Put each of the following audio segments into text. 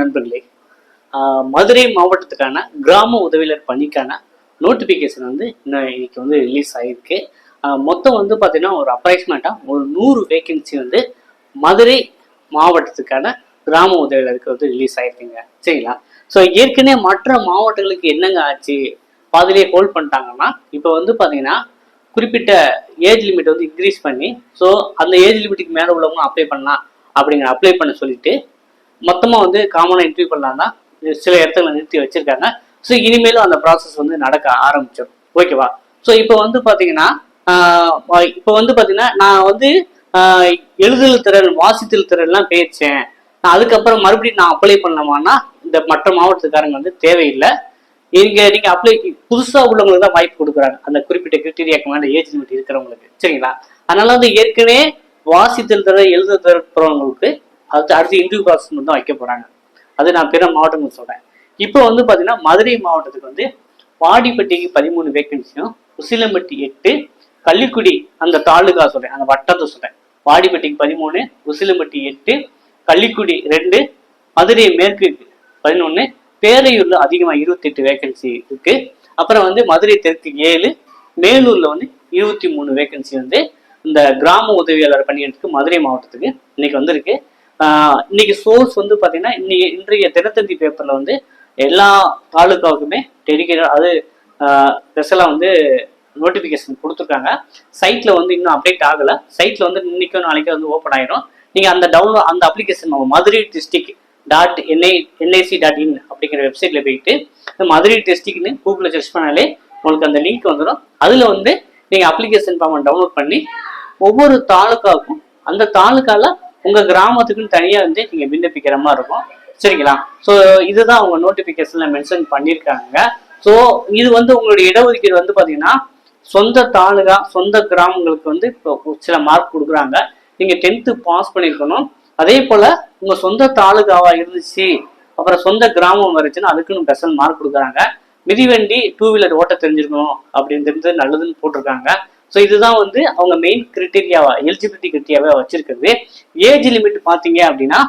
நண்பர்களே, மதுரை மாவட்டத்துக்கான கிராம உதவியாளர் பணிக்கான நோட்டிஃபிகேஷன் வந்து இன்னைக்கு வந்து ரிலீஸ் ஆகிருக்கு. மொத்தம் வந்து பார்த்தீங்கன்னா ஒரு அப்ராக்சிமேட்டாக ஒரு 100 வேகன்சி வந்து மதுரை மாவட்டத்துக்கான கிராம உதவியாளருக்கு வந்து ரிலீஸ் ஆகிருக்குங்க. சரிங்களா? ஸோ ஏற்கனவே மற்ற மாவட்டங்களுக்கு என்னங்க ஆச்சு, பாதிலே ஹோல்ட் பண்ணிட்டாங்கன்னா, இப்போ வந்து பார்த்தீங்கன்னா குறிப்பிட்ட ஏஜ் லிமிட் வந்து இன்க்ரீஸ் பண்ணி, ஸோ அந்த ஏஜ் லிமிட்டுக்கு மேலே உள்ளவங்க அப்ளை பண்ணலாம் அப்படிங்கிற அப்ளை பண்ண சொல்லிட்டு மொத்தமாக வந்து காமனாக இன்டர்வியூ பண்ணலாம் தான் சில இடத்துல நிறுத்தி வச்சிருக்காங்க. ஸோ இனிமேலும் அந்த ப்ராசஸ் வந்து நடக்க ஆரம்பிச்சிடும். ஓகேவா? ஸோ இப்போ வந்து பார்த்தீங்கன்னா நான் வந்து எழுதுதல் திறன், வாசித்தல் திறன்லாம் பேச்சேன். நான் அதுக்கப்புறம் மறுபடியும் நான் அப்ளை பண்ணலாமான்னா இந்த மற்ற மாவட்டத்துக்காரங்க வந்து தேவையில்லை. நீங்க அப்ளை புதுசா உள்ளவங்களுக்கு தான் வாய்ப்பு கொடுக்குறாங்க, அந்த குறிப்பிட்ட கிரிட்டீரியாக்கு மேல ஏஜ் லிமிட் இருக்கிறவங்களுக்கு. சரிங்களா? அதனால வந்து ஏற்கனவே வாசித்தல் திறன், எழுதுதல் திறப்பவங்களுக்கு அடுத்து இன்டர்வியூ ப்ராசஸ் தான் வைக்க போறாங்க. அது நான் பிற மாவட்டங்கள் சொல்றேன். இப்போ வந்து பாத்தீங்கன்னா மதுரை மாவட்டத்துக்கு வந்து வாடிப்பட்டிக்கு 13 வேகன்சியும், உசிலம்பட்டி 8, கள்ளிக்குடி அந்த தாலுகா சொல்றேன், அந்த வட்டத்தை சொல்றேன், வாடிப்பட்டிக்கு 13, உசிலம்பட்டி 8, கள்ளிக்குடி 2, மதுரை மேற்கு 11, பேரையூர்ல அதிகமா 28 வேகன்சி இருக்கு. அப்புறம் வந்து மதுரை தெற்கு 7, மேலூர்ல வந்து 23 வேகன்சி வந்து இந்த கிராம உதவியாளர் பணியிடத்துக்கு மதுரை மாவட்டத்துக்கு இன்னைக்கு வந்திருக்கு. இன்னைக்கு சோர்ஸ் வந்து பாத்தீங்கன்னா இன்றைய தினத்தந்தி பேப்பர்ல வந்து எல்லா தாலுக்காவுக்குமே டெடிகேட்டட், அது ஸ்பெஷலா வந்து நோட்டிபிகேஷன் கொடுத்துருக்காங்க. சைட்ல வந்து இன்னும் அப்டேட் ஆகல. சைட்ல வந்து இன்னைக்கும் நாளைக்கு வந்து ஓப்பன் ஆயிடும். நீங்க அந்த டவுன்லோட் அந்த அப்ளிகேஷன் மதுரை டிஸ்ட்ரிக்ட் .nic.in அப்படிங்கிற வெப்சைட்ல போயிட்டு மதுரை டிஸ்ட்ரிக்ட்னு கூகுள்ல சர்ச் பண்ணாலே உங்களுக்கு அந்த லிங்க் வந்துடும். அதுல வந்து நீங்க அப்ளிகேஷன் ஃபார்ம் டவுன்லோட் பண்ணி ஒவ்வொரு தாலுக்காவுக்கும் அந்த தாலுக்கால உங்க கிராமத்துக்குன்னு தனியா வந்து நீங்க விண்ணப்பிக்கிற மாதிரி இருக்கும். சரிங்களா? ஸோ இதுதான் அவங்க நோட்டிபிகேஷன்ல மென்ஷன் பண்ணியிருக்காங்க. ஸோ இது வந்து உங்களுடைய இடஒதுக்கீடு வந்து பாத்தீங்கன்னா சொந்த தாலுகா, சொந்த கிராமங்களுக்கு வந்து இப்போ சில மார்க் கொடுக்குறாங்க. நீங்க 10th பாஸ் பண்ணிருக்கணும். அதே போல உங்க சொந்த தாலுகாவா இருந்துச்சு, அப்புறம் சொந்த கிராமம் வருச்சுன்னா அதுக்குன்னு ஸ்பெஷல் மார்க் கொடுக்குறாங்க. மிதிவண்டி 2 வீலர் ஓட்ட தெரிஞ்சிருக்கணும் அப்படின்றது நல்லதுன்னு போட்டிருக்காங்க. ஸோ இதுதான் வந்து அவங்க மெயின் கிரிட்டீரியாவா, எலிஜிபிலிட்டி கிரிட்டீரியாவா வச்சிருக்கிறது. ஏஜ் லிமிட் பாத்தீங்க அப்படின்னா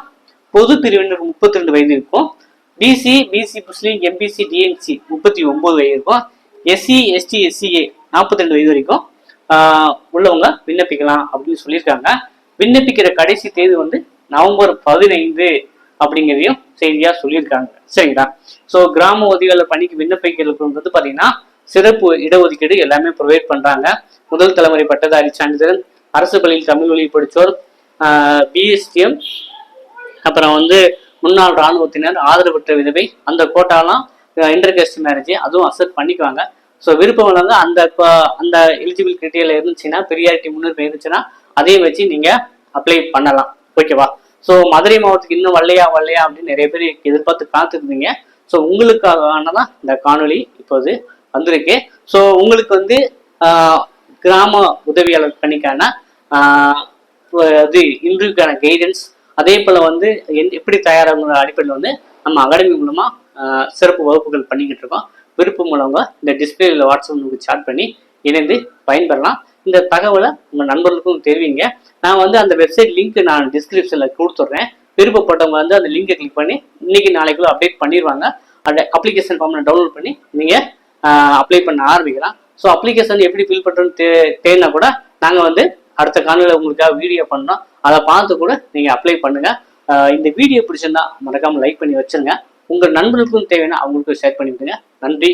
பொது பிரிவினருக்கு 32 வயது இருக்கும், பிசி முஸ்லீம், எம்பிசி, டிஎன்சி 39 வயது இருக்கும், எஸ்சி எஸ்டி எஸ்சிஏ 42 வயது வரைக்கும் உள்ளவங்க விண்ணப்பிக்கலாம் அப்படின்னு சொல்லியிருக்காங்க. விண்ணப்பிக்கிற கடைசி தேதி வந்து நவம்பர் 15 அப்படிங்கிறதையும் செய்தியா சொல்லியிருக்காங்க. சரிங்களா? ஸோ கிராம உதவியாளர் பணிக்கு விண்ணப்பிக்கிறதுக்கு வந்து பாத்தீங்கன்னா சிறப்பு இடஒதுக்கீடு எல்லாமே ப்ரொவைட் பண்றாங்க. முதல் தலைமுறை பட்டதாரி சான்றிதழ், அரசு பள்ளியில் தமிழ் வழி படித்தோர், பிஎஸ்டிஎம், அப்புறம் வந்து முன்னாள் இராணுவத்தினர், ஆதரவற்ற விதவை, அந்த கோட்டாலாம் இன்டர்காஸ்ட் மேரேஜ் அதுவும் அக்செப்ட் பண்ணிக்குவாங்க. ஸோ விருப்பம் உள்ளவங்க அந்த எலிஜிபிள் கிரிட்டீரியா இருந்துச்சுன்னா, பெரியாரிட்டி முன்னுரிமை இருந்துச்சுன்னா அதையும் வச்சு நீங்க அப்ளை பண்ணலாம். ஓகேவா? ஸோ மதுரை மாவட்டத்துக்கு இன்னும் வரலையா அப்படின்னு நிறைய பேர் எதிர்பார்த்து காத்துருந்தீங்க. ஸோ உங்களுக்கானதான் இந்த காணொலி இப்போது வந்திருக்கு. ஸோ உங்களுக்கு வந்து கிராம உதவியாளர் பணிக்கான இது இன்டர்வியூக்கான கைடன்ஸ், அதே போல வந்து எப்படி தயாராகுங்கிற அடிப்படையில் வந்து நம்ம அகாடமி மூலமா சிறப்பு வகுப்புகள் பண்ணிக்கிட்டு இருக்கோம். விருப்பம் மூலவங்க இந்த டிஸ்பிளேல வாட்ஸ்அப் உங்களுக்கு சாட் பண்ணி இணைந்து பயன்பெறலாம். இந்த தகவலை உங்க நண்பர்களுக்கும் தெரிவிங்க. நான் வந்து அந்த வெப்சைட் லிங்க் நான் டிஸ்கிரிப்ஷன்ல கொடுத்துட்றேன். விருப்பப்பட்டவங்க வந்து அந்த லிங்கை கிளிக் பண்ணி இன்னைக்கு நாளைக்குள்ள அப்டேட் பண்ணிடுவாங்க. அந்த அப்ளிகேஷன் ஃபார்ம்ல டவுன்லோட் பண்ணி நீங்க அப்ளை பண்ண ஆரம்பிக்கலாம். ஸோ அப்ளிகேஷன் எப்படி ஃபில் பண்ணுறோன்னு தேவைன்னா கூட நாங்கள் வந்து அடுத்த காணொலியில் உங்களுக்காக வீடியோ பண்ணோம், அதை பார்த்து கூட நீங்க அப்ளை பண்ணுங்க. இந்த வீடியோ பிடிச்சிருந்தா மறக்காம லைக் பண்ணி வச்சிருங்க. உங்க நண்பர்களுக்கும் தேவைன்னா அவங்களுக்கும் ஷேர் பண்ணி விடுங்க. நன்றி.